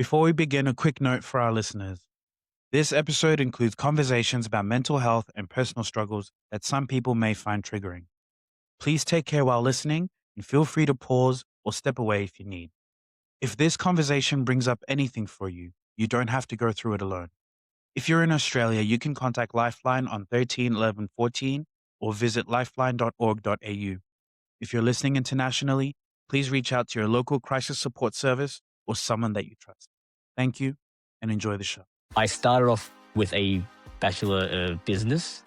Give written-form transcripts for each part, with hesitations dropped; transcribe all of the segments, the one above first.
Before we begin, a quick note for our listeners. This episode includes conversations about mental health and personal struggles that some people may find triggering. Please take care while listening and feel free to pause or step away if you need. If this conversation brings up anything for you, you don't have to go through it alone. If you're in Australia, you can contact Lifeline on 13 11 14 or visit lifeline.org.au. If you're listening internationally, please reach out to your local crisis support service or someone that you trust. Thank you and enjoy the show. I started off with a Bachelor of Business,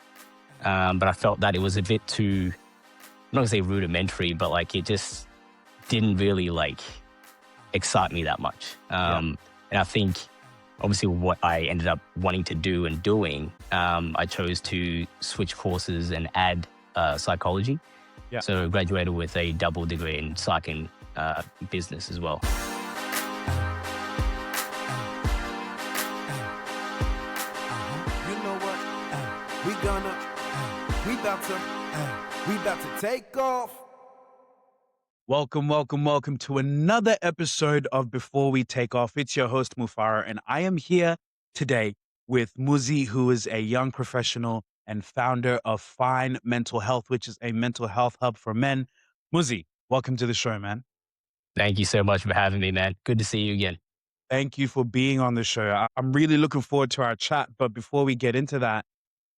but I felt that it was a bit too, I'm not gonna say rudimentary, but like it just didn't really like excite me that much. And I think obviously what I ended up wanting to do and doing, I chose to switch courses and add psychology. Yeah. So I graduated with a double degree in psych and business as well. You know what? We about to take off. Welcome to another episode of Before We Take Off. It's your host, Mufara, and I am here today with Muzi, who is a young professional and founder of Fine Mental Health, which is a mental health hub for men. Muzi, welcome to the show, man. Thank you so much for having me, man. Good to see you again. Thank you for being on the show. I'm really looking forward to our chat, but before we get into that,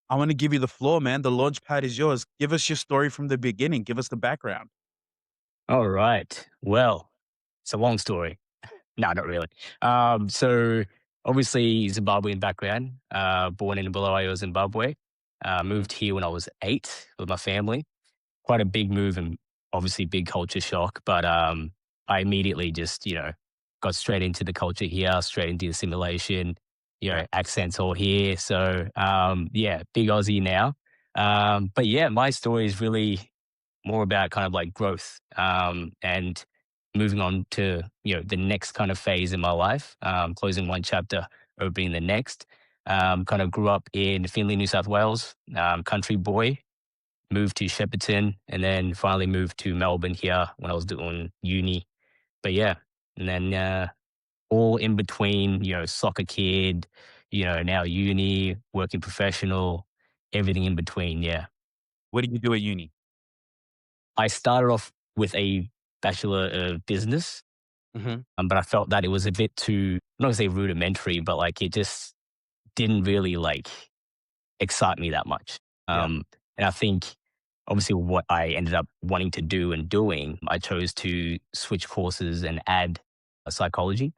I want to give you the floor, man. The launch pad is yours. Give us your story from the beginning. Give us the background. All right. Well, it's a long story. No, not really. So obviously Zimbabwean background, born in Bulawayo, Zimbabwe. Moved here when I was 8 with my family. Quite a big move and obviously big culture shock. But I immediately just, got straight into the culture here, straight into the assimilation, accents all here. So big Aussie now. But yeah, my story is really more about kind of like growth and moving on to the next kind of phase in my life, closing one chapter, opening the next. Kind of grew up in Finley, New South Wales, country boy, moved to Shepparton, and then finally moved to Melbourne here when I was doing uni. But yeah, and then all in between, soccer kid, now uni, working professional, everything in between. Yeah. What did you do at uni? I started off with a Bachelor of Business, but I felt that it was a bit too, I'm not gonna say rudimentary, but like it just didn't really like excite me that much. And I think obviously what I ended up wanting to do and doing, I chose to switch courses and add psychology.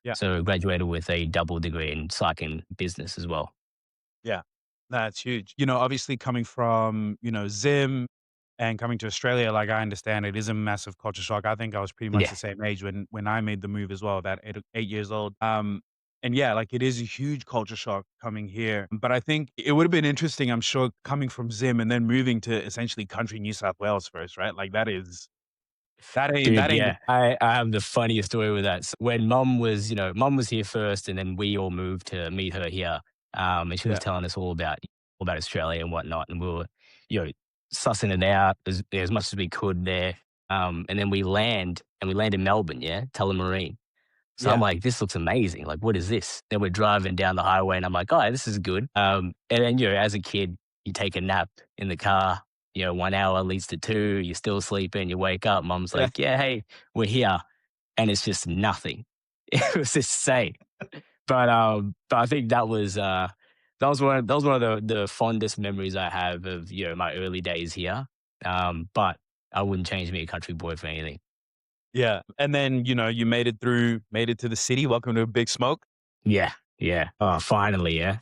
Yeah. So I graduated with a double degree in psych and business as well. Yeah, that's huge. Obviously coming from, Zim and coming to Australia, like I understand it is a massive culture shock. I think I was pretty much Yeah. the same age when I made the move as well, about 8 years old. And yeah, like it is a huge culture shock coming here. But I think it would have been interesting, I'm sure, coming from Zim and then moving to essentially country New South Wales first, right? Like Dude, that ain't yeah, I have the funniest story with that. So when mum was here first, and then we all moved to meet her here. And she was yeah. telling us all about Australia and whatnot, and we were, sussing it out as much as we could there. And then we land in Melbourne, yeah, Tullamarine. So I'm Yeah. like, this looks amazing. Like, what is this? Then we're driving down the highway, and I'm like, oh, this is good. And then as a kid, you take a nap in the car. 1 hour leads to 2. You're still sleeping. You wake up. Mum's Yeah. like, yeah, hey, we're here, and it's just nothing. It was insane. But I think that was one of the fondest memories I have of my early days here. But I wouldn't change me a country boy for anything. Yeah. And then, you made it to the city. Welcome to Big Smoke. Yeah, yeah. Oh, finally, yeah.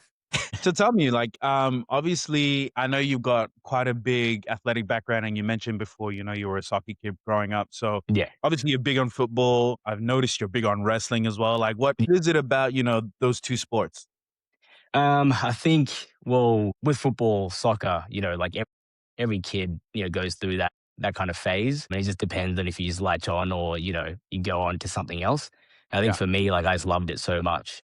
So tell me, like, obviously, I know you've got quite a big athletic background, and you mentioned before, you were a soccer kid growing up. So Yeah. obviously, you're big on football. I've noticed you're big on wrestling as well. Like, what is it about, those two sports? I think, well, with football, soccer, like every kid, goes through that kind of phase. I mean, it just depends on if you just latch on or, you go on to something else. I think Yeah. for me, like I just loved it so much.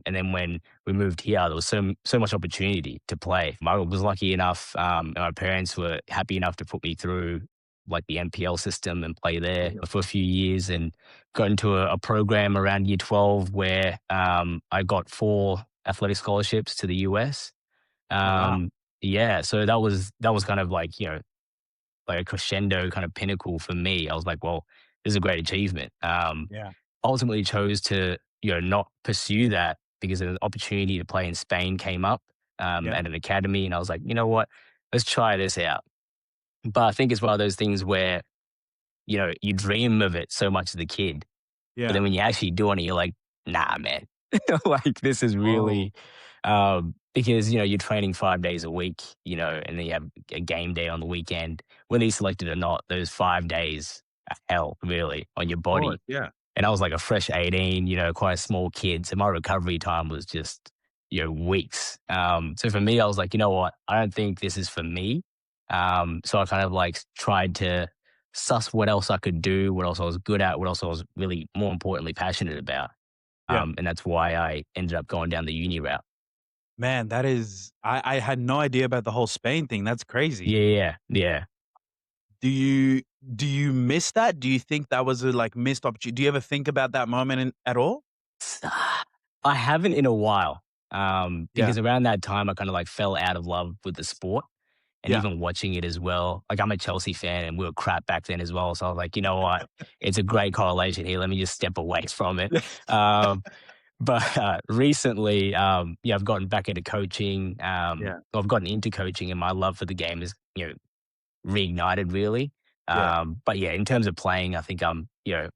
And then when we moved here, there was so much opportunity to play. I was lucky enough, and my parents were happy enough to put me through like the NPL system and play there for a few years, and got into a program around year 12 where I got 4 athletic scholarships to the US. Oh, wow. Yeah, so that was kind of like, like a crescendo kind of pinnacle for me. I was like, well, this is a great achievement. Yeah. Ultimately chose to, not pursue that because an opportunity to play in Spain came up Yeah. at an academy. And I was like, you know what? Let's try this out. But I think it's one of those things where, you dream of it so much as a kid. But then Yeah. when you're actually doing it, you're like, nah, man. Like this is Oh, really because you're training 5 days a week, and then you have a game day on the weekend. Whether you selected or not, those 5 days are hell, really, on your of course. body. Yeah. And I was like a fresh 18, quite a small kid. So my recovery time was just, weeks. So for me, I was like, you know what? I don't think this is for me. So I kind of like tried to suss what else I could do, what else I was good at, what else I was really more importantly passionate about. Yeah. And that's why I ended up going down the uni route. Man, that is I had no idea about the whole Spain thing. That's crazy. Yeah, yeah, yeah. Do you do you miss that? Do you think that was a, like, missed opportunity? Do you ever think about that moment at all? I haven't in a while. Yeah. Because around that time I kind of like fell out of love with the sport and Yeah. even watching it as well. Like I'm a Chelsea fan and we were crap back then as well. So I was like, you know what? It's a great correlation here. Let me just step away from it. Um, but recently, yeah, I've gotten back into coaching. Yeah. I've gotten into coaching, and my love for the game is, reignited really. Yeah. But yeah, in terms of playing, I think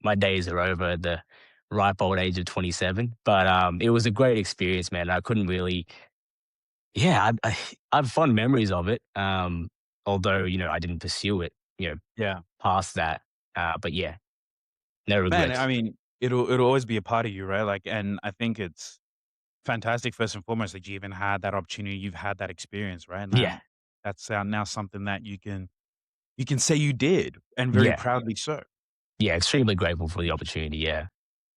my days are over at the ripe old age of 27. But it was a great experience, man. I couldn't really, yeah, I have fond memories of it. Although I didn't pursue it, Yeah. past that. But yeah, no Man, regrets. I mean, it'll always be a part of you, right? Like, and I think it's fantastic first and foremost that you even had that opportunity, you've had that experience, right? And Yeah, then that's now something that you can say you did, and very yeah, proudly so. yeah. Extremely grateful for the opportunity. Yeah,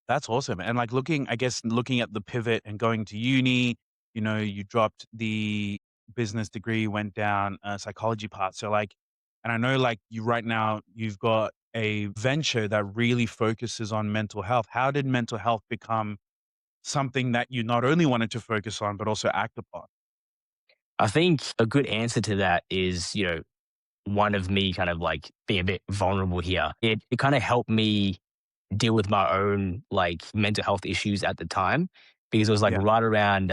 That's awesome. And like I guess looking at the pivot and going to uni, you dropped the business degree, went down a psychology path. So like, and I know like you right now, you've got a venture that really focuses on mental health. How did mental health become something that you not only wanted to focus on, but also act upon? I think a good answer to that is one of me kind of like being a bit vulnerable here. It kind of helped me deal with my own like mental health issues at the time because it was like Yeah. right around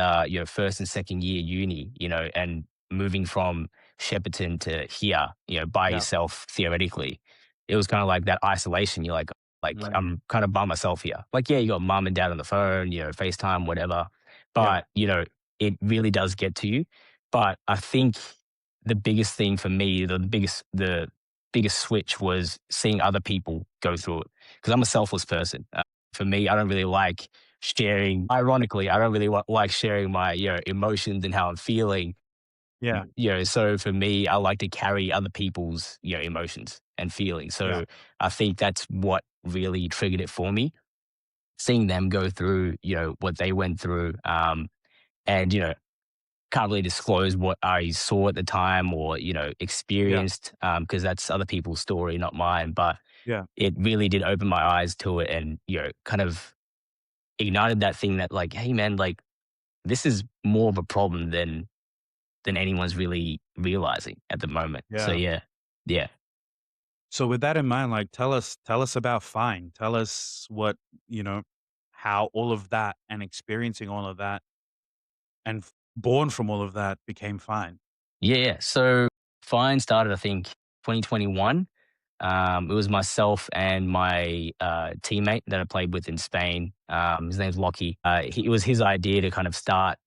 first and second year uni, and moving from Shepparton to here, by Yeah. yourself theoretically. It was kind of like that isolation. You're like Right. I'm kind of by myself here. Like, yeah, you got mom and dad on the phone, FaceTime, whatever. Yeah. But, it really does get to you. But I think the biggest thing for me, the biggest switch was seeing other people go through it because I'm a selfless person. For me, I don't really like sharing. Ironically, I don't really like sharing my emotions and how I'm feeling. Yeah. So for me, I like to carry other people's emotions and feelings. Yeah. So I think that's what really triggered it for me. Seeing them go through what they went through, and can't really disclose what I saw at the time or Yeah. experienced because that's other people's story, not mine. But Yeah. it really did open my eyes to it and, kind of ignited that thing that like, hey man, like this is more of a problem than anyone's really realizing at the moment. So Yeah. yeah. Yeah. So with that in mind, like tell us about Fine. Tell us what, you know, how all of that and experiencing all of that and born from all of that became Fine. Yeah. Yeah. So Fine started, I think, 2021. It was myself and my teammate that I played with in Spain. His name's Lockie. It was his idea to kind of start,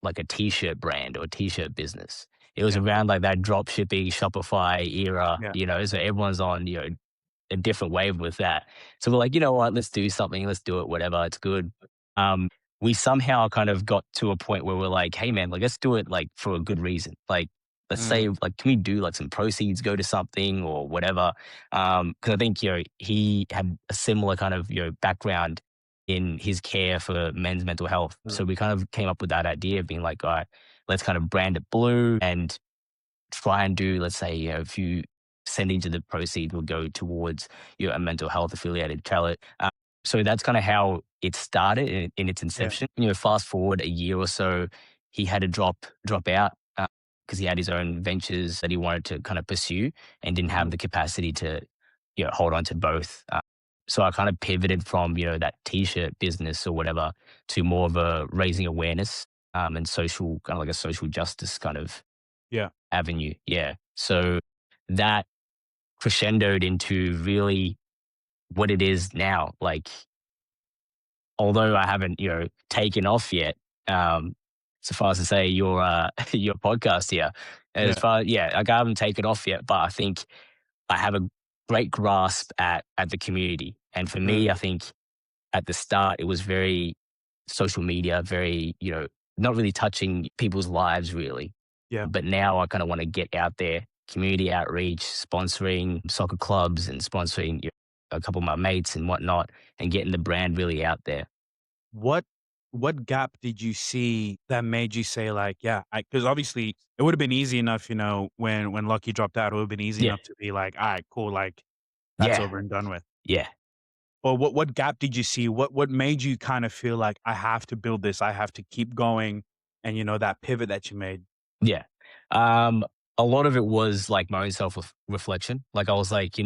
like a t-shirt brand or a t-shirt business. It was Yeah. around like that drop shipping Shopify era, Yeah. so everyone's on, a different wave with that. So we're like, you know what, let's do something, let's do it, whatever, it's good. Um, we somehow kind of got to a point where we're like, hey man, like let's do it like for a good reason. Like let's say Mm. like can we do like some proceeds go to something or whatever? Because I think he had a similar kind of background in his care for men's mental health. So we kind of came up with that idea of being like, all right, let's kind of brand it blue and try and do, let's say, a few percentage of the proceeds will go towards a mental health affiliated charity. So that's kind of how it started in its Yeah. inception. Fast forward a year or so, he had to drop out because he had his own ventures that he wanted to kind of pursue and didn't have Mhm. the capacity to hold on to both. So I kind of pivoted from that t-shirt business or whatever to more of a raising awareness and social, kind of like a social justice kind of Yeah. avenue. Yeah. So that crescendoed into really what it is now. Like, although I haven't, taken off yet, so far as to say your your podcast here, as Yeah. far, yeah, like I haven't taken off yet, but I think I have a great grasp at the community. And for me, Mm. I think at the start it was very social media, very, not really touching people's lives really. Yeah. But now I kind of want to get out there, community outreach, sponsoring soccer clubs and sponsoring a couple of my mates and whatnot, and getting the brand really out there. What what gap did you see that made you say like, yeah, because obviously it would have been easy enough, when Lucky dropped out, it would have been easy Yeah, enough to be like, all right, cool, like that's yeah, over and done with. yeah. But what gap did you see? What made you kind of feel like I have to build this, I have to keep going, and that pivot that you made? Yeah. Um, a lot of it was like my own self reflection. Like I was like,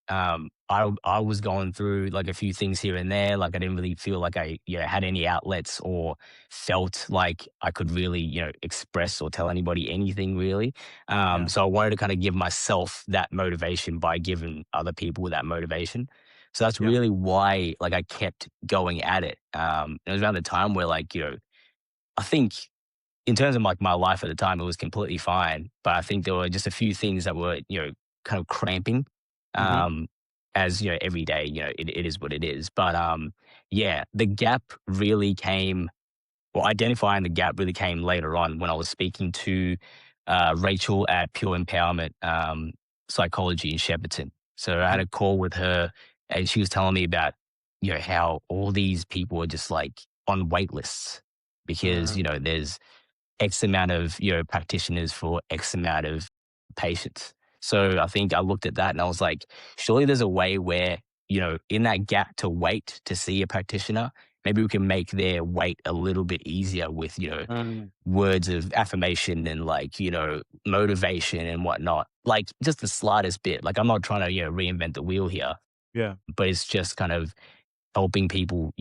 I was going through like a few things here and there. Like I didn't really feel like I had any outlets or felt like I could really express or tell anybody anything really. Yeah. So I wanted to kind of give myself that motivation by giving other people that motivation. So that's Yeah. really why like I kept going at it. It was around the time where like I think in terms of like my life at the time, it was completely fine. But I think there were just a few things that were, kind of cramping. Mhm. Um, as every day, it is what it is. But yeah, the gap really came, well, identifying the gap really came later on when I was speaking to Rachel at Pure Empowerment Psychology in Shepparton. So I had Mhm. a call with her, and she was telling me about how all these people are just like on wait lists because Uh, there's X amount of practitioners for X amount of patients. So I think I looked at that and I was like, surely there's a way where in that gap to wait to see a practitioner, maybe we can make their wait a little bit easier with mm, words of affirmation and like motivation and whatnot. Like just the slightest bit. Like I'm not trying to reinvent the wheel here, yeah. but it's just kind of helping people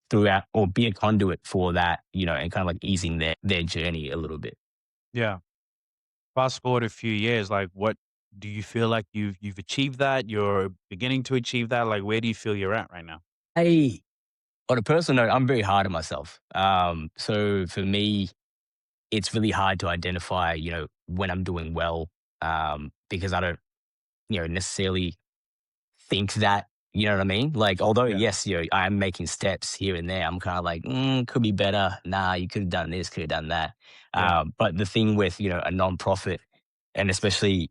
throughout or be a conduit for that, and kind of like easing their journey a little bit. Yeah. Fast forward a few years, like, what do you feel like you've achieved that? You're beginning to achieve that? Like, where do you feel you're at right now? Hey, on a personal note, I'm very hard on myself. So for me, it's really hard to identify, when I'm doing well, because I don't, necessarily think that, you know what I mean? Like, although Yeah. yes, I'm making steps here and there, I'm kind of like, could be better. Nah, you could have done this, could have done that. Yeah. But the thing with, a nonprofit, and especially,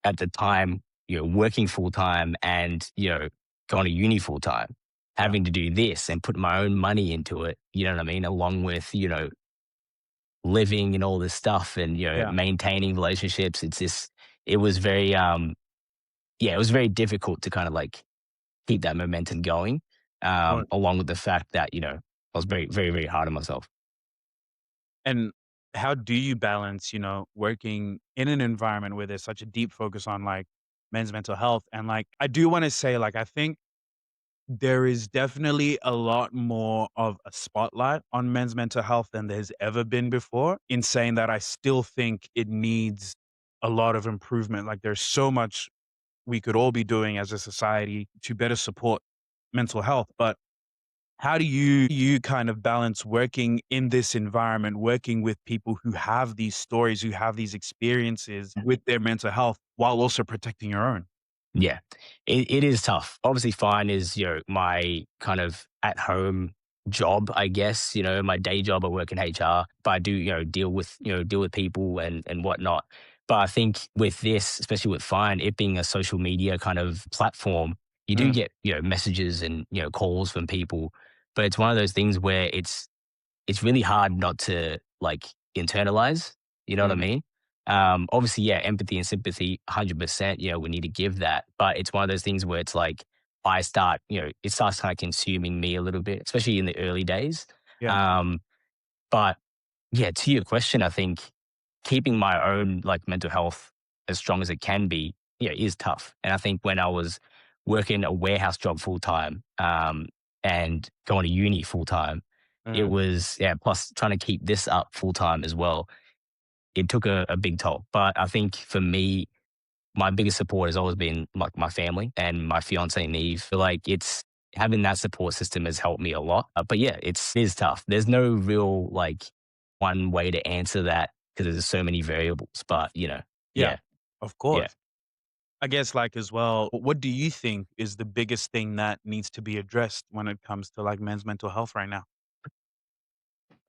at the time, working full time and, going to uni full time, Yeah. having to do this and put my own money into it, you know what I mean? Along with, living and all this stuff and, Yeah. maintaining relationships. It was very, yeah, it was very difficult to kind of like keep that momentum going, Sure. along with the fact that, I was very, very, very hard on myself. And how do you balance, working in an environment where there's such a deep focus on like men's mental health? And like, I do want to say, like, I think there is definitely a lot more of a spotlight on men's mental health than there's ever been before, in saying that I still think it needs a lot of improvement. Like, there's so much we could all be doing as a society to better support mental health. But how do you kind of balance working in this environment, working with people who have these stories, who have these experiences with their mental health while also protecting your own? Yeah, it is tough. Obviously, fine is my kind of at home job, I guess. My day job, I work in HR, but I do deal with people and whatnot. But I think with this, especially with Fine, it being a social media kind of platform, you do Mm, get messages and calls from people. But it's one of those things where it's really hard not to like internalize. You know what I mm, mean? Obviously, yeah, empathy and sympathy, 100%. We need to give that, but it's one of those things where it's like it starts kind of consuming me a little bit, especially in the early days. Yeah. Um, but yeah, to your question, I think keeping my own like mental health as strong as it can be, is tough. And I think when I was working a warehouse job full time, and going to uni full time, it Mm. was, yeah, plus trying to keep this up full time as well. It took a big toll. But I think for me, my biggest support has always been like my family and my fiance Neve. Like it's having that support system has helped me a lot. But yeah, it is tough. There's no real like one way to answer that because there's so many variables. But Yeah, yeah, of yeah. course. I guess, like, as well, what do you think is the biggest thing that needs to be addressed when it comes to, like, men's mental health right now?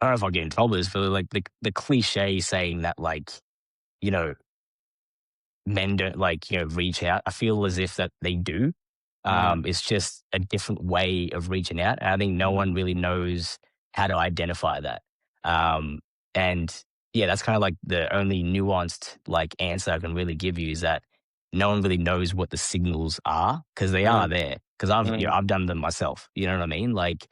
I don't know if I'll get in trouble with this, but like the cliche saying that like you know men don't like, reach out. I feel as if that they do. Mm, It's just a different way of reaching out. And I think no mm, one really knows how to identify that. Um, and yeah, that's kind of like the only nuanced like answer I can really give you is that no one really knows what the signals are because they are mm, there. Because I've done them myself. You know what I mean? Like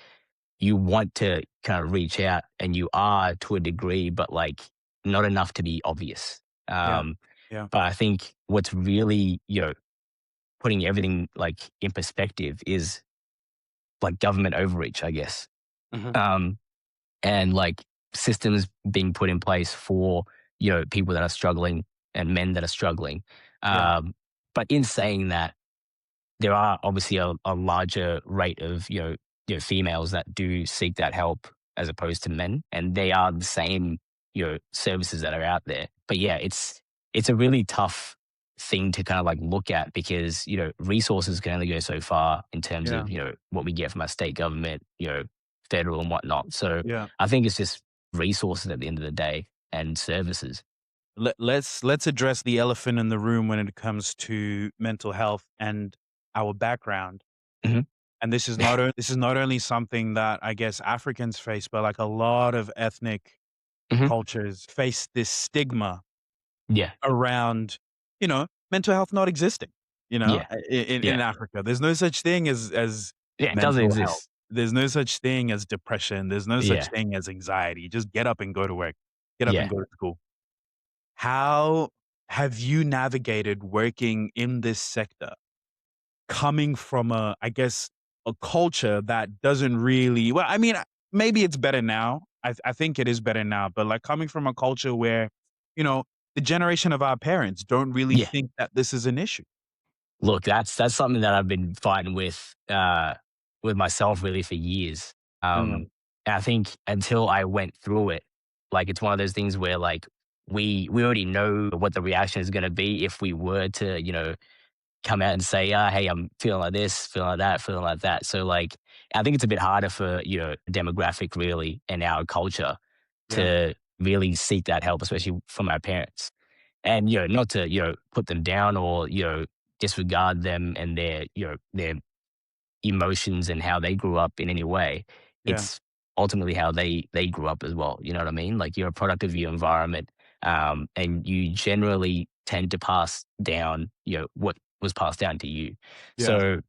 you want to kind of reach out and you are to a degree, but like not enough to be obvious. yeah, Um, yeah, but I think what's really, putting everything like in perspective is like government overreach, I guess. mhm, Um, and like systems being put in place for, people that are struggling and men that are struggling. yeah, Um, but in saying that, there are obviously a larger rate of females that do seek that help as opposed to men, and they are the same services that are out there. But yeah, it's a really tough thing to kind of like look at because resources can only go so far in terms yeah, of what we get from our state government, federal and whatnot. So yeah. I think it's just resources at the end of the day and services. Let's address the elephant in the room when it comes to mental health and our background. Hmm. And this is not only something that I guess Africans face, but, like, a lot of ethnic Hmm. cultures face this stigma Yeah, around, mental health not existing, yeah, in yeah, Africa. There's no such thing as yeah. It doesn't mental health. exist. There's no such thing as depression. There's no such Yeah, thing as anxiety. Just get up and go to work. Get up and yeah. go to school. How have you navigated working in this sector coming from I guess, a culture that doesn't really, well, I mean, maybe it's better now. I think it is better now, but, like, coming from a culture where, you know, the generation of our parents don't really Yeah. think that this is an issue. Look, that's something that I've been fighting with myself really for years. Mm, And I think until I went through it, like it's one of those things where like we already know what the reaction is going to be if we were to come out and say, hey, I'm feeling like this, feeling like that, feeling like that. So like I think it's a bit harder for demographic really and our culture yeah, to really seek that help, especially from our parents. And not to put them down or disregard them and their emotions and how they grew up in any way. yeah, It's ultimately how they grew up as well. You know what I mean? Like you're a product of your environment, and you generally tend to pass down what was passed down to you. yeah, So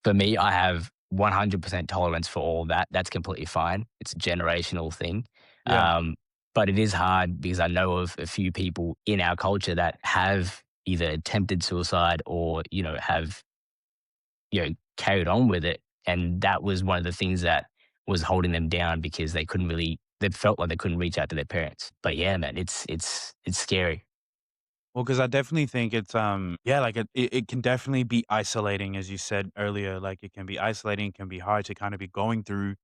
for me, I have 100% tolerance for all that. That's completely fine. It's a generational thing. yeah, But it is hard because I know of a few people in our culture that have either attempted suicide or, have, carried on with it. And that was one of the things that was holding them down because they felt like they couldn't reach out to their parents. But yeah, man, it's scary. well, because I definitely think it's, yeah, like, it can definitely be isolating, as you said earlier, like, it can be isolating, it can be hard to kinda be going through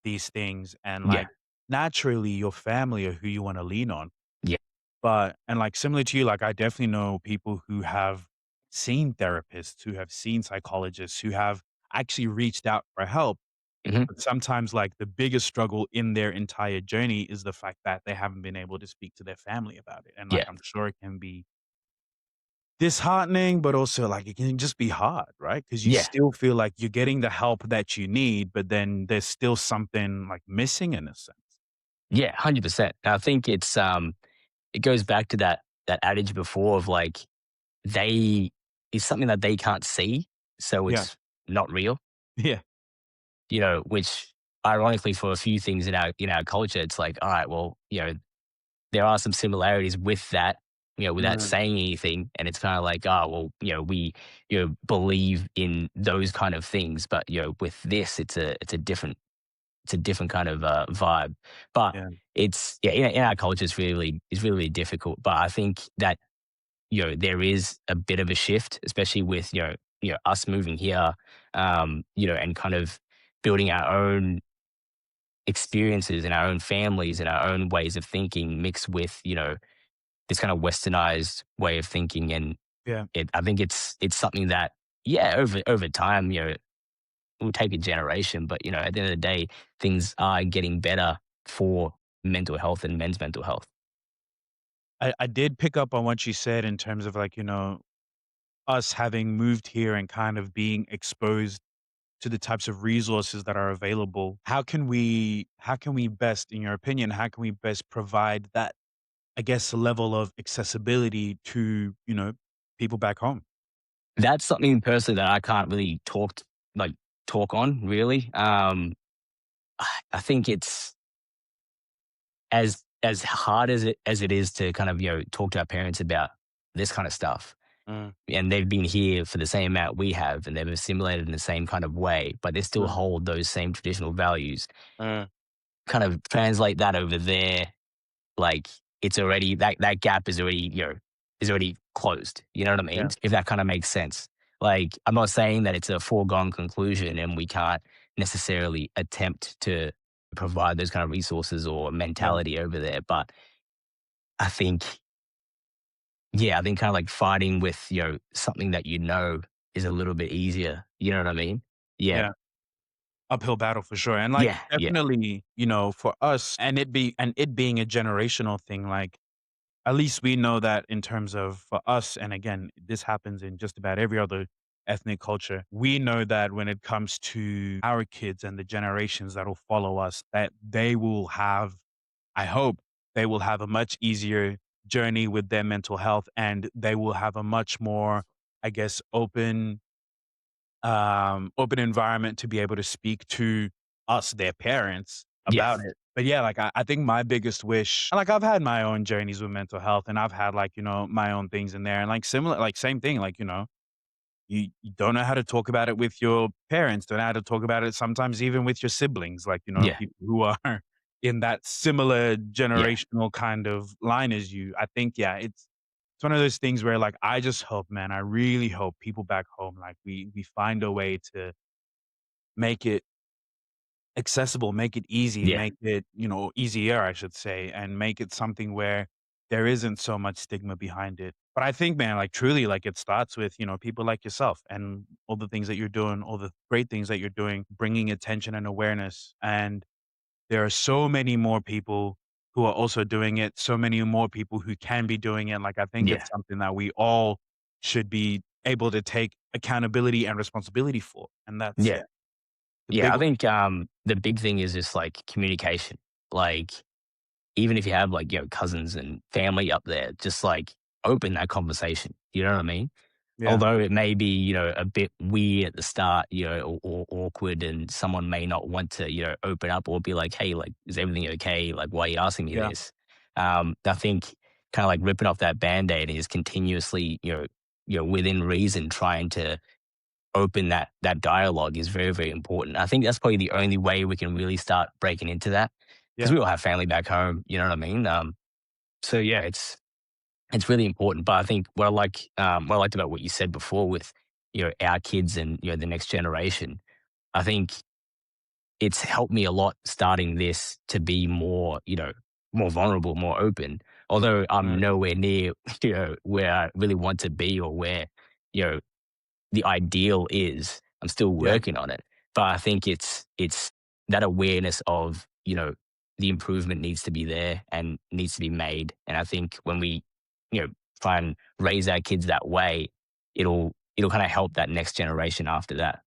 these things, and, Yeah. like, naturally, your family are who you wanna lean on. Yeah. But and, like, similar to you, like, I definitely know people who have seen therapists, who have seen psychologists, who have actually reached out for help, Hmm. but sometimes, like, the biggest struggle in their entire journey is the fact that they haven't been able to speak to their family about it, and, like, Yeah. I'm sure it can be disheartening, but also, like, it can just be hard, right? Because you Yeah. still feel like you're getting the help that you need, but then there's still something, like, missing in a sense. Yeah. 100%. I think it goes back to that that adage before of like they is something that they can't see, so Yeah. it's not real. Yeah. Which ironically for a few things in our culture, it's like, all right, well, there are some similarities with that, without Mm, saying anything. And it's kind of like, oh, well, we, believe in those kind of things. But, with this, it's a different kind of vibe. But yeah. it's, yeah, in our culture, it's really, really difficult. But I think that, there is a bit of a shift, especially with, us moving here, and kind of building our own experiences and our own families and our own ways of thinking mixed with, this kind of westernized way of thinking. And Yeah. I think it's something that, yeah, over time, it will take a generation, but at the end of the day, things are getting better for mental health and men's mental health. I did pick up on what you said in terms of like, us having moved here and kind of being exposed to the types of resources that are available. How can we best, in your opinion, how can we best provide that, I guess, level of accessibility to, people back home? That's something personally that I can't really like talk on really. I think it's as hard as it is to kind of talk to our parents about this kind of stuff, Mm, and they've been here for the same amount we have, and they've assimilated in the same kind of way, but they still mm, hold those same traditional values. mm, Kind of translate that over there, like it's already that gap is already closed. You know what I mean? yeah, If that kind of makes sense. Like I'm not saying that it's a foregone conclusion and we can't necessarily attempt to provide those kind of resources or yeah, mentality over there, but I think yeah, I think kind of like fighting with something that is a little bit easier. You know what I mean? Yeah, yeah. Uphill battle for sure. And like yeah, yeah, definitely, for us and it being a generational thing, like at least we know that in terms of for us, and again, this happens in just about every other ethnic culture. We know that when it comes to our kids and the generations that will follow us, that they will have, I hope, they will have a much easier journey with their mental health and they will have a much more, I guess, open environment to be able to speak to us, their parents, yeah, about it. But yeah, like I think my biggest wish, like I've had my own journeys with mental health and I've had like, my own things in there and like similar, like same thing, like, you don't know how to talk about it with your parents, don't know how to talk about it sometimes even with your siblings, like, yeah, people who are in that similar yeah, generational kind of line as you. I think, yeah, it's one of those things where like I just hope, man, I really hope people back home, like we find a way to make it accessible, make it easy, yeah, make it, easier, I should say, and make it something where there isn't so much stigma behind it. But I think, man, like truly, like it starts with, people like yourself and all the things that you're doing, all the great things that you're doing, bringing attention and awareness. And there are so many more people who are also doing it, so many more people who can be doing it. Like, I think yeah, it's something that we all should be able to take accountability and responsibility for. And that's, yeah. yeah, the Yeah, big I one. think the big thing is just like communication. Like even if you have like cousins and family up there, just like open that conversation. You know what I mean? Yeah. Although it may be a bit weird at the start, or awkward, and someone may not want to open up or be like, "Hey, like, is everything okay? Like, why are you asking me Yeah. this?" I think kind of like ripping off that band aid and just continuously within reason trying to open that dialogue is very, very important. I think that's probably the only way we can really start breaking into that because Yeah. we all have family back home. You know what I mean? So yeah, it's really important. But I think what I liked about what you said before with our kids and the next generation, I think it's helped me a lot starting this to be more more vulnerable, more open. Although I'm Mm, nowhere near where I really want to be or where you know the ideal is. I'm still yeah. working on it, but I think it's that awareness of the improvement needs to be there and needs to be made. And I think when we you know try and raise our kids that way, it'll kind of help that next generation after that.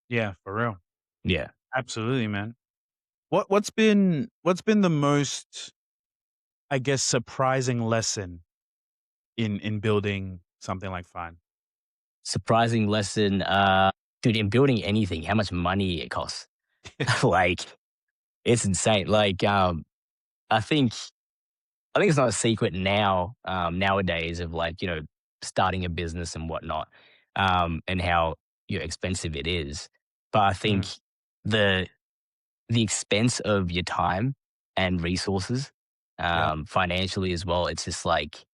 Yeah, for real. Yeah. Absolutely, man. What's been the most, I guess, surprising lesson in building something like Fine? Surprising lesson, dude, in building anything, how much money it costs. Like, it's insane. Like, I think I think it's not a secret now, nowadays of like, starting a business and whatnot, and how, expensive it is. But I think Mhm. the the expense of your time and resources, Yeah, financially as well, it's just like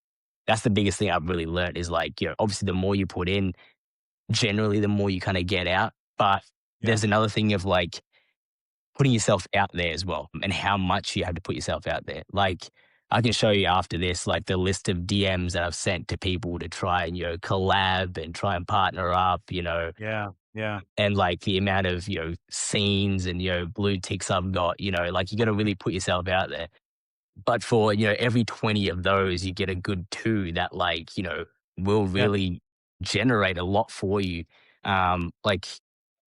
that's the biggest thing I've really learned is like, obviously the more you put in, generally the more you kind of get out. But yeah, there's another thing of like putting yourself out there as well and how much you have to put yourself out there. Like I can show you after this, like the list of DMs that I've sent to people to try and, collab and try and partner up, yeah, yeah, and like the amount of, scenes and, blue ticks I've got, like you got to really put yourself out there. But for, every 20 of those, you get a good two that like, will yeah, really generate a lot for you. Like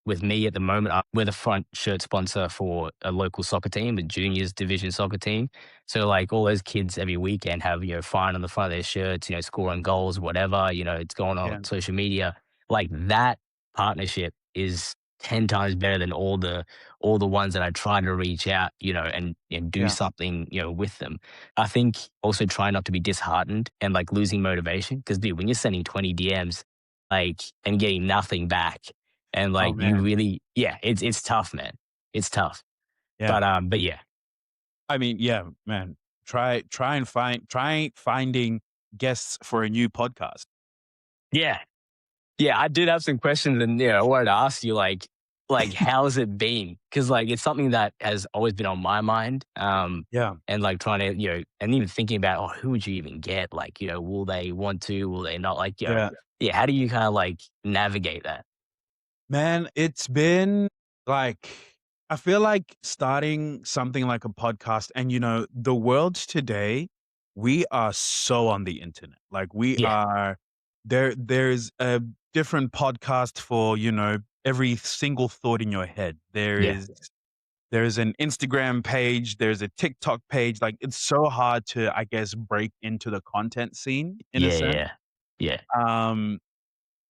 with me at the moment, we're the front shirt sponsor for a local soccer team, a juniors division soccer team. So like all those kids every weekend have, Fine on the front of their shirts, scoring goals, whatever, it's going on yeah, social media. Like that partnership is 10 times better than all the ones that I try to reach out, and do yeah, something, with them. I think also try not to be disheartened and like losing motivation. Cause dude, when you're sending 20 DMs, like and getting nothing back, and oh like you man, really, yeah, it's tough, man. It's tough. yeah. But yeah. I mean, yeah, man. Try finding guests for a new podcast. Yeah. Yeah, I did have some questions and I wanted to ask you like how's it been? Because like it's something that has always been on my mind. Yeah, And like trying to, and even thinking about, oh, who would you even get? Like, will they want to, will they not? Like, yeah. yeah, how do you kind of like navigate that? Man, it's been like I feel like starting something like a podcast and the world today, we are so on the internet. Like we Yeah, are there's a different podcast for, every single thought in your head. yeah, There's an Instagram page, there's a TikTok page. Like it's so hard to, I guess, break into the content scene in a yeah, sense. yeah, yeah, Um,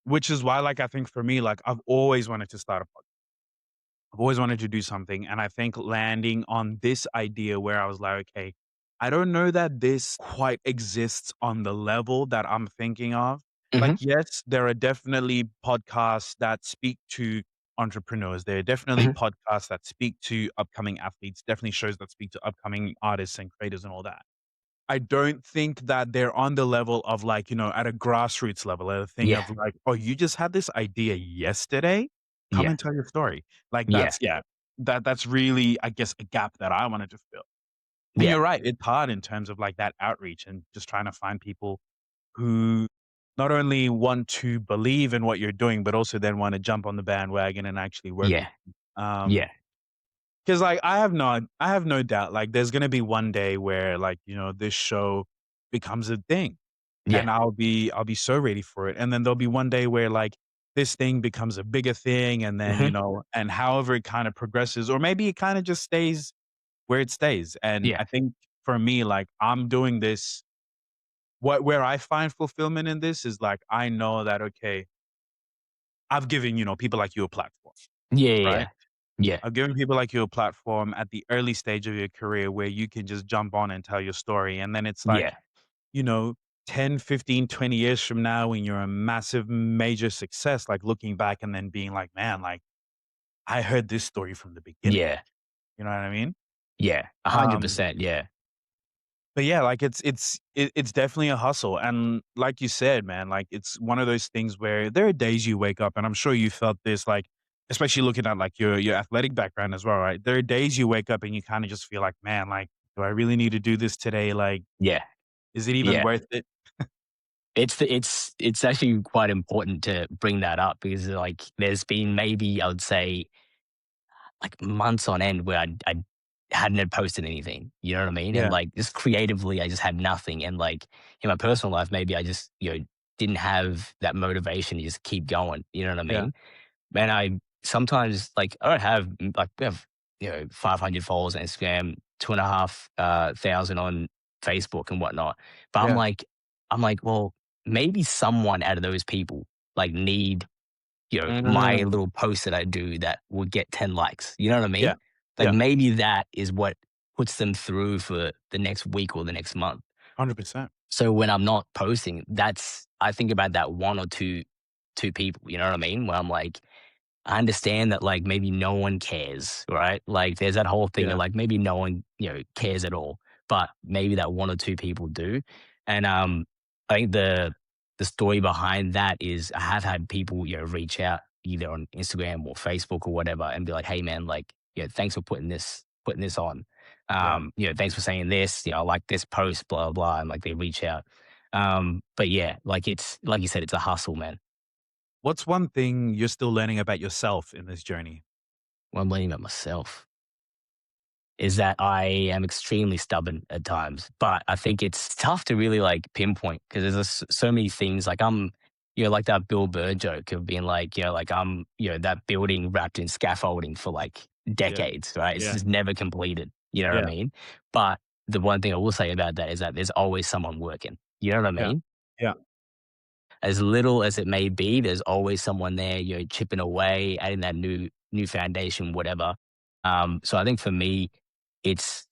which is why, like, I think for me, like, I've always wanted to start a podcast. I've always wanted to do something. And I think landing on this idea where I was like, okay, I don't know that this quite exists on the level that I'm thinking of. hmm, Like, yes, there are definitely podcasts that speak to entrepreneurs. There are definitely hmm, podcasts that speak to upcoming athletes, definitely shows that speak to upcoming artists and creators and all that. I don't think that they're on the level of like, at a grassroots level, at a thing yeah, of like, "Oh, you just had this idea yesterday? Come yeah, and tell your story." Like yeah, that's really, I guess, a gap that I wanted to fill. And yeah, you're right, it's hard in terms of like that outreach and just trying to find people who not only want to believe in what you're doing, but also then wanna jump on the bandwagon and actually work with yeah, you. Um yeah, 'Cause, like, I have no doubt, like, there's gonna be one day where, like, this show becomes a thing, yeah, and I'll be so ready for it, and then there'll be one day where, like, this thing becomes a bigger thing, and then, hmm, and however it kinda progresses, or maybe it kinda just stays where it stays, and yeah, I think for me, like, I'm doing this where I find fulfillment in this is, like, I know that, okay, I've given, people like you a platform, yeah, right? yeah, yeah, Of giving people like you a platform at the early stage of your career where you can just jump on and tell your story. And then it's like, yeah, you know, 10, 15, 20 years from now when you're a massive, major success, like looking back and then being like, man, like I heard this story from the beginning. yeah, You know what I mean? yeah, Um, 100%, yeah, but yeah, like it's definitely a hustle. And like you said, man, like it's one of those things where there are days you wake up and I'm sure you felt this like especially looking at like your athletic background as well, right? There are days you wake up and you kind of just feel like, man, like, do I really need to do this today? Like, yeah, is it even yeah. worth it? It's actually quite important to bring that up because like there's been maybe I would say like months on end where I hadn't posted anything. You know what I mean? And Yeah, like just creatively, I just had nothing. And like in my personal life, maybe I just didn't have that motivation to just keep going. You know what I yeah, mean? And I sometimes like I don't have like we have 500 followers on Instagram, 2,500 on Facebook and whatnot. But yeah, I'm like, well, maybe someone out of those people like need, my Mm. little post that I do that will get 10 likes. You know what I mean? Yeah. Like Yeah. maybe that is what puts them through for the next week or the next month. 100%. So when I'm not posting, I think about that one or two people, you know what I mean? Where I'm like, I understand that like maybe no one cares, right? Like there's that whole thing of Yeah. like maybe no one, cares at all, but maybe that one or two people do. And I think the story behind that is I have had people, reach out either on Instagram or Facebook or whatever and be like, hey man, like, thanks for putting this on. Yeah. Thanks for saying this, I like this post, blah, blah, blah. And like they reach out. But yeah, like it's like you said, it's a hustle, man. What's one thing you're still learning about yourself in this journey? Well, I'm learning about myself is that I am extremely stubborn at times, but I think it's tough to really like pinpoint because there's so many things. Like I'm, like that Bill Burr joke of being like, like I'm, that building wrapped in scaffolding for like Yeah. decades, right? It's Yeah. just never completed. You know what I Yeah. mean? But the one thing I will say about that is that there's always someone working. You know what I Yeah. mean? Yeah. As little as it may be, there's always someone there, chipping away, adding that new foundation, whatever. So I think for me, it's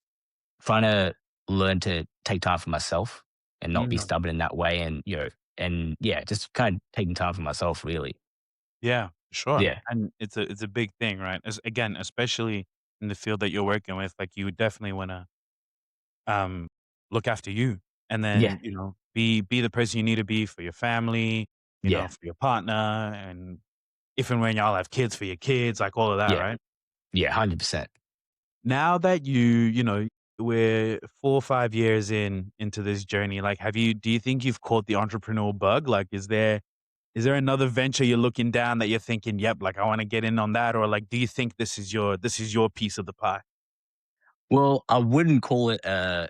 trying to learn to take time for myself and not be Mm. stubborn in that way, and and yeah, just kind of taking time for myself, really. Yeah, sure. Yeah, And it's a big thing, right? As again, especially in the field that you're working with, like you would definitely wanna um look after you and yeah, then, be the person you need to be for your family, yeah, for your partner, and if and when y'all have kids for your kids, like all of that, yeah, right? yeah, 100%. Now that we're 4 or 5 years into this journey, like do you think you've caught the entrepreneurial bug? Like is there another venture you're looking down that you're thinking, "Yep, like, I wanna get in on that," or, like, do you think this is your piece of the pie? Well, I wouldn't call it a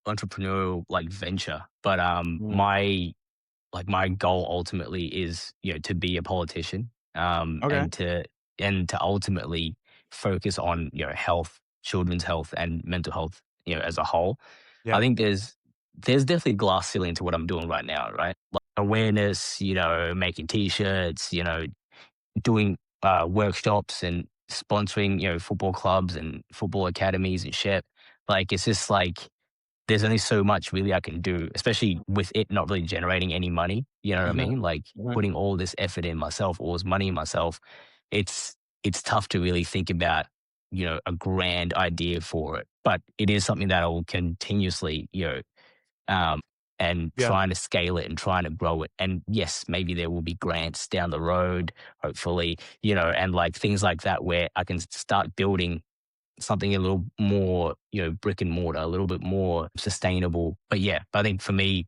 entrepreneurial like venture, but Mm. my goal ultimately is to be a politician, Okay. and to ultimately focus on health, children's health, and mental health, as a whole. I Yeah. think there's definitely a glass ceiling to what I'm doing right now, right? Like awareness, making t-shirts, doing workshops and sponsoring football clubs and football academies and shit. Like it's just like there's only so much really I can do, especially with it not really generating any money. You know what I Mhm. mean? Like Mhm. putting all this effort in myself, all this money in myself. It's tough to really think about, a grand idea for it. But it is something that I will continuously, um, and Yeah. trying to scale it and trying to grow it. And yes, maybe there will be grants down the road, hopefully, and like things like that where I can start building something a little more, brick and mortar, a little bit more sustainable. But yeah, I think for me,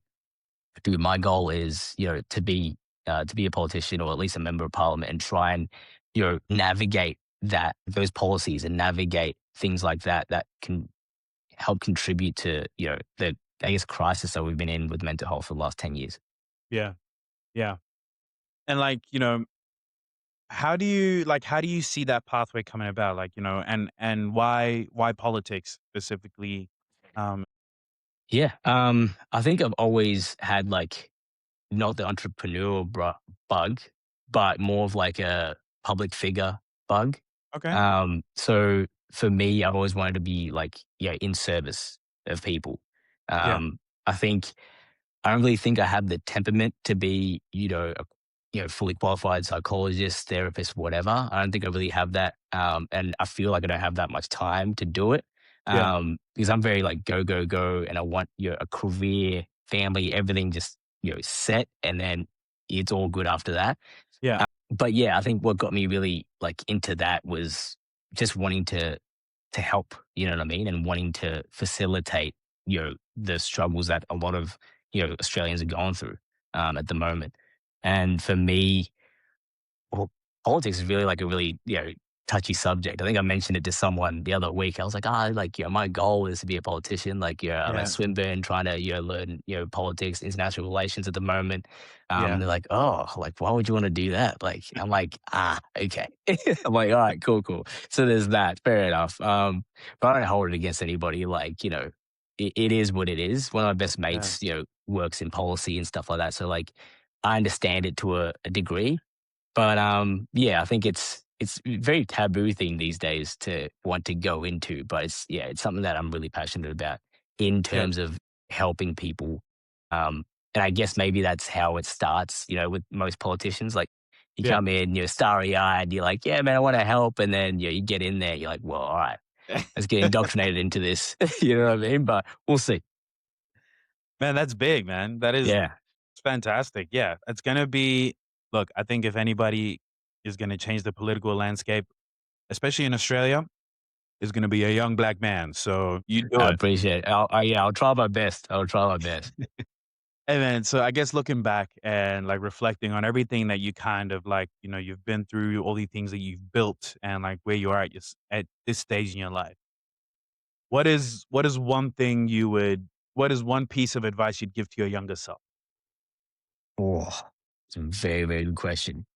dude, my goal is, to be a politician or at least a member of parliament and try and, navigate those policies and navigate things like that that can help contribute to, the I guess crisis that we've been in with mental health for the last 10 years. Yeah. Yeah. And, like, how do you see that pathway coming about? Like, and why politics specifically? Um Yeah. I think I've always had like not the entrepreneurial bug, but more of like a public figure bug. Okay. So for me, I've always wanted to be like, in service of people. Yeah. I think I don't really think I have the temperament to be, fully qualified psychologist, therapist, whatever. I don't think I really have that. And I feel like I don't have that much time to do it. Yeah. Because I'm very like go, go, go. And I want, a career, family, everything just, set. And then it's all good after that. Yeah. But yeah, I think what got me really like into that was just wanting to help, you know what I mean? And wanting to facilitate, the struggles that a lot of, Australians are going through at the moment. And for me, well, politics is really like a really, touchy subject. I think I mentioned it to someone the other week. I was like, like, my goal is to be a politician. Like, I'm at Yeah. Swinburne trying to, learn, politics, international relations at the moment. Yeah. They're like, oh, like, why would you want to do that? Like, I'm like, okay. I'm like, all right, cool, cool. So there's that. Fair enough. But I don't hold it against anybody. Like, it is what it is. One of my best Yeah. mates, works in policy and stuff like that. So like, I understand it to a degree, but yeah, I think it's a very taboo thing these days to want to go into. But it's something that I'm really passionate about in Yeah. terms of helping people. Um, and I guess maybe that's how it starts. With most politicians, like you Yeah. come in, you're starry eyed, you're like, yeah, man, I want to help, and then you get in there, you're like, well, all right, let's get indoctrinated into this. You know what I mean? But we'll see. Man, that's big, man. That is Yeah. fantastic. Yeah. It's gonna be look, I think if anybody is gonna change the political landscape, especially in Australia, is gonna be a young black man. So you do I it. appreciate it. Yeah, I'll try my best. I'll try my best. And then so I guess looking back and like reflecting on everything that you kind of like, you've been through, all the things that you've built and like where you are at this stage in your life. What is one thing what is one piece of advice you'd give to your younger self? Oh, it's a very, very good question.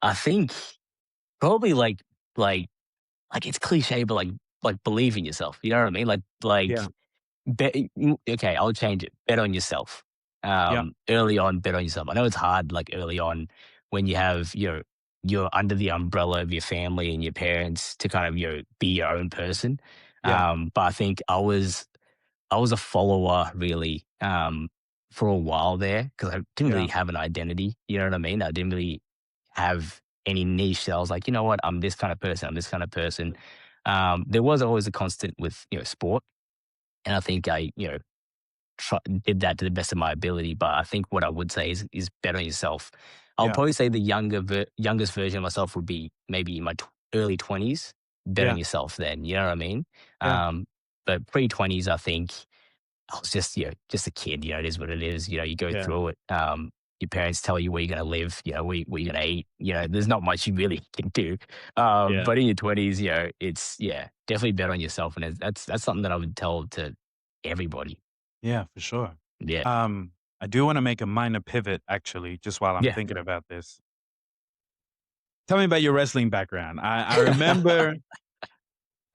I think probably like it's cliche, but like believe in yourself. You know what I mean? Like Yeah. okay, I'll change it. Bet on yourself. Yeah. Early on, bet on yourself. I know it's hard, like early on, when you have you're under the umbrella of your family and your parents to kind of be your own person. Yeah. But I think I was a follower really for a while there because I didn't really Yeah. have an identity. You know what I mean? I didn't really have any niche. So I was like, you know what? I'm this kind of person. I'm this kind of person. There was always a constant with sport, and I think I did that to the best of my ability. But I think what I would say is bet on yourself. I'll Yeah. probably say the youngest version of myself would be maybe in my early 20s. Bet on Yeah. yourself then. You know what I mean? Yeah. But pre 20s, I think I was just a kid. It is what it is. You go Yeah. through it. Your parents tell you where you're going to live, where you're going to eat. There's not much you really can do. Yeah. But in your 20s, it's, definitely bet on yourself. And that's something that I would tell to everybody. Yeah, for sure. Yeah. Um, I do want to make a minor pivot actually, just while I'm Yeah. thinking about this. Tell me about your wrestling background. I remember,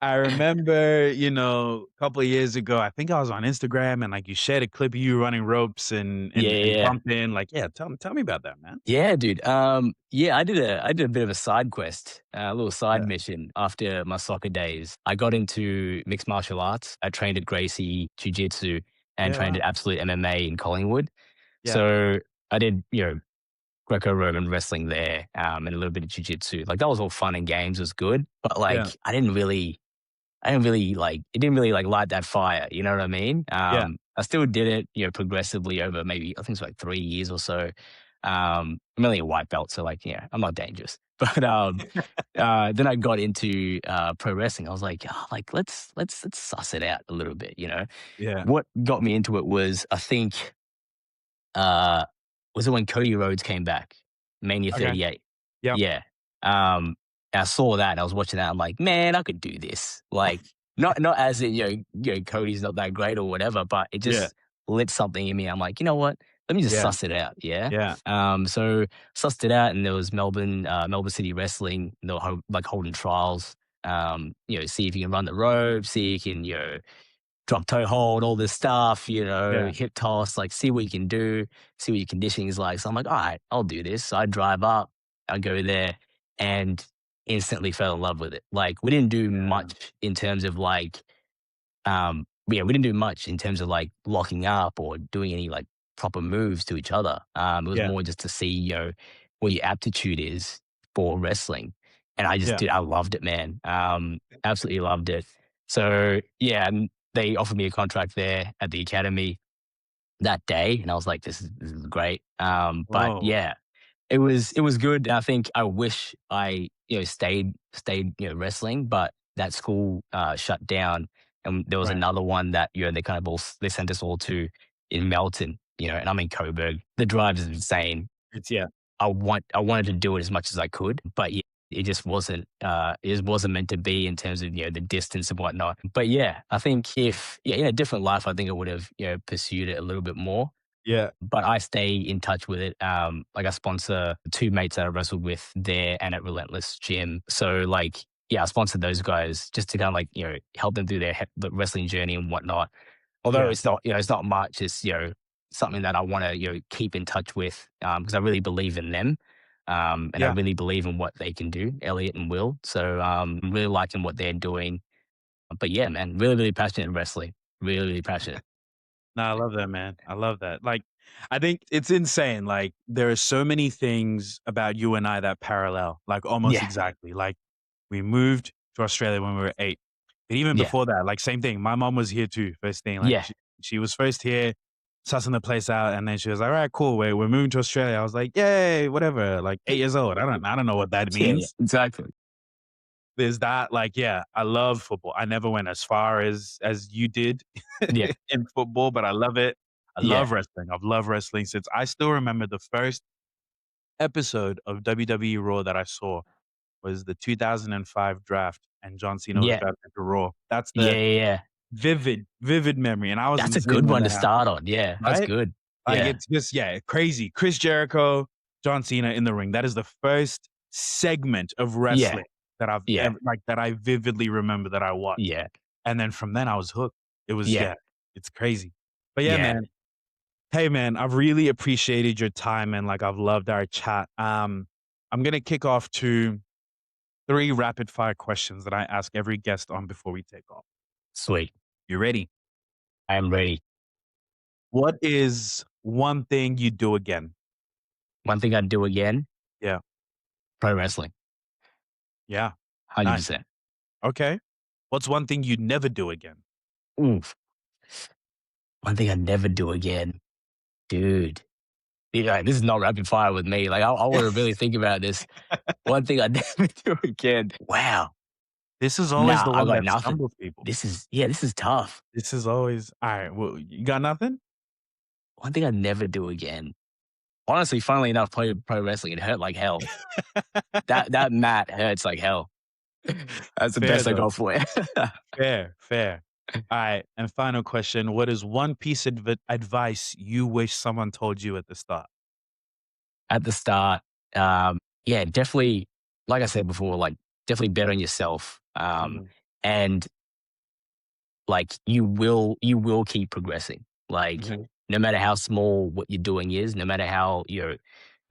a couple of years ago, I think I was on Instagram and like you shared a clip of you running ropes and Yeah. and, Yeah. and Yeah. bumping. Like, yeah, tell me about that, man. Yeah, dude. Yeah, I did a bit of a side quest, a little side Yeah. mission after my soccer days. I got into mixed martial arts. I trained at Gracie Jiu Jitsu and Yeah, trained wow. at Absolute MMA in Collingwood. Yeah. So I did, Greco-Roman wrestling there, and a little bit of jiu-jitsu. Like that was all fun and games, was good, but Yeah. like I didn't really like it didn't really like light that fire, you know what I mean? Yeah. I still did it, progressively over maybe I think it's like 3 years or so. I'm only a white belt, so like yeah, I'm not dangerous. But then I got into pro wrestling. I was like, like let's suss it out a little bit. Yeah. What got me into it was I think uh, was it when Cody Rhodes came back, Mania Okay. 38? Yep. Yeah. Um, and I saw that and I was watching that. I'm like, man, I could do this. Like, not as in, Cody's not that great or whatever, but it Yeah. just lit something in me. I'm like, you know what? Let me just Yeah. suss it out. Yeah. Yeah. So sussed it out, and there was Melbourne City Wrestling. They were like holding trials. See if you can run the rope, see if you can, drop toe hold, all this stuff, Yeah. hip toss, like see what you can do, see what your conditioning is like. So I'm like, all right, I'll do this. So I drive up, I go there and instantly fell in love with it. Like we didn't do Yeah. much in terms of like yeah, we didn't do much in terms of like locking up or doing any like proper moves to each other. It was Yeah. more just to see, what your aptitude is for wrestling. And I just Yeah. did, I loved it, man. Absolutely loved it. So yeah, and they offered me a contract there at the academy that day. And I was like, this is great. But Whoa. yeah, it was good. I think I wish I stayed wrestling, but that school shut down, and there was Right. another one that they kind of they sent us all to in Melton, and I'm in Coburg. The drive is insane. Yeah. I wanted to do it as much as I could, but yeah, it just wasn't meant to be in terms of the distance and whatnot. But yeah, I think if in a different life, I think I would have pursued it a little bit more, Yeah. but I stay in touch with it. Like I sponsor two mates that I wrestled with there and at Relentless Gym. So like, yeah, I sponsored those guys just to kind of like, help them through their the wrestling journey and whatnot. Although Yeah. it's not, it's not much. It's something that I want to keep in touch with because I really believe in them, and I Yeah. really believe in what they can do, Elliot and Will. So I'm really liking what they're doing. But yeah, man, really really passionate in wrestling. Really really passionate. No, I love that, man. I love that. Like, I think it's insane. Like, there are so many things about you and I that parallel, like almost Yeah, exactly. Like, we moved to Australia when we were 8. But even yeah, before that, like, same thing. My mom was here too, first thing. Like, yeah, she was first here, sussing the place out. And then she was like, all right, cool. We're moving to Australia. I was like, yay, whatever. Like, 8 years old. I don't know what that yeah, yeah. means. Exactly. There's that. Like, yeah, I love football. I never went as far as you did Yeah, in football, but I love it. I yeah, love wrestling. I've loved wrestling since I still remember the first episode of WWE Raw that I saw was the 2005 draft, and John Cena was yeah, drafted to Raw. That's yeah, the yeah, yeah. vivid memory, and I was in That's the a gym good when one to that happened, start on. Yeah, that's right? good. Like, Yeah, it's just, yeah, crazy. Chris Jericho, John Cena in the ring. That is the first segment of yeah, wrestling that I've yeah, ever like, that I vividly remember that I watched. yeah, And then from then I was hooked. It was yeah, yeah, it's crazy. But yeah, yeah. man. Hey man, I've really appreciated your time and like I've loved our chat. I'm gonna kick off to 3 rapid fire questions that I ask every guest on before we take off. Sweet. You ready? I am ready. What is one thing you do again? One thing I'd do again, Yeah. pro wrestling, Yeah. Nice. 100%. Okay. What's one thing you'd never do again? Oof. One thing I'd never do again, dude. This is not rapid fire with me. Like, I want to really think about this. One thing I'd never do again. Wow. This is always Nah, the I one got that nothing. stumbles people. This is tough. This is always all right. Well, you got nothing? One thing I'd never do again. Honestly, funnily enough, play pro wrestling, it hurt like hell. That mat hurts like hell. That's the Fair best I though. got for you. Fair, fair. All right. And final question. What is one piece of advice you wish someone told you at the start? At the start, yeah, definitely, like I said before, like definitely bet on yourself. Mhm. And like you will keep progressing. Like Mhm. no matter how small what you're doing is, no matter how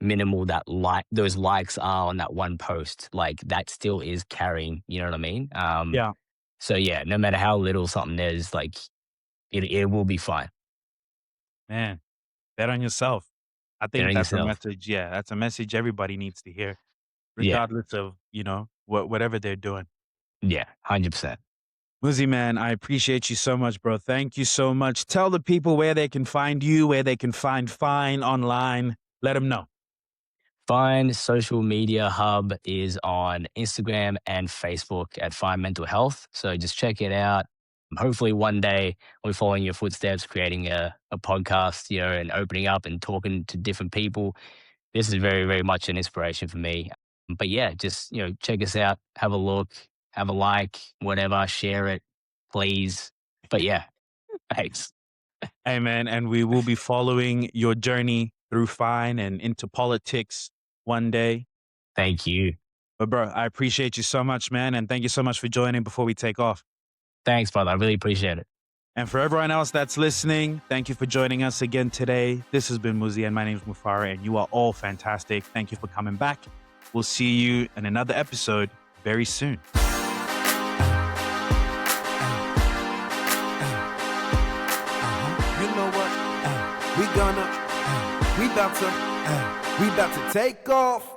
minimal those likes are on that one post, like that still is carrying, you know what I mean? Yeah, So yeah, no matter how little something is, like it will be fine. man. Bet on yourself. I Bet think on that's a yourself. message. Yeah, that's a message everybody needs to hear, Yeah, regardless of, whatever they're doing. yeah, 100%. Muzi, man, I appreciate you so much, bro. Thank you so much. Tell the people where they can find you, where they can find Fine online. Let them know. Fine social media hub is on Instagram and Facebook at Fine Mental Health. So just check it out. Hopefully one day we're following your footsteps, creating a podcast, and opening up and talking to different people. This is very, very much an inspiration for me. But yeah, just, check us out, have a look, have a like, whatever, share it, please. But yeah, thanks. Hey, man, and we will be following your journey through Fine and into politics one day. Thank you. But, bro, I appreciate you so much, man. And thank you so much for joining before we take off. Thanks, brother. I really appreciate it. And for everyone else that's listening, thank you for joining us again today. This has been Muzi, and my name is Mufara, and you are all fantastic. Thank you for coming back. We'll see you in another episode very soon. You know what? We about to take off.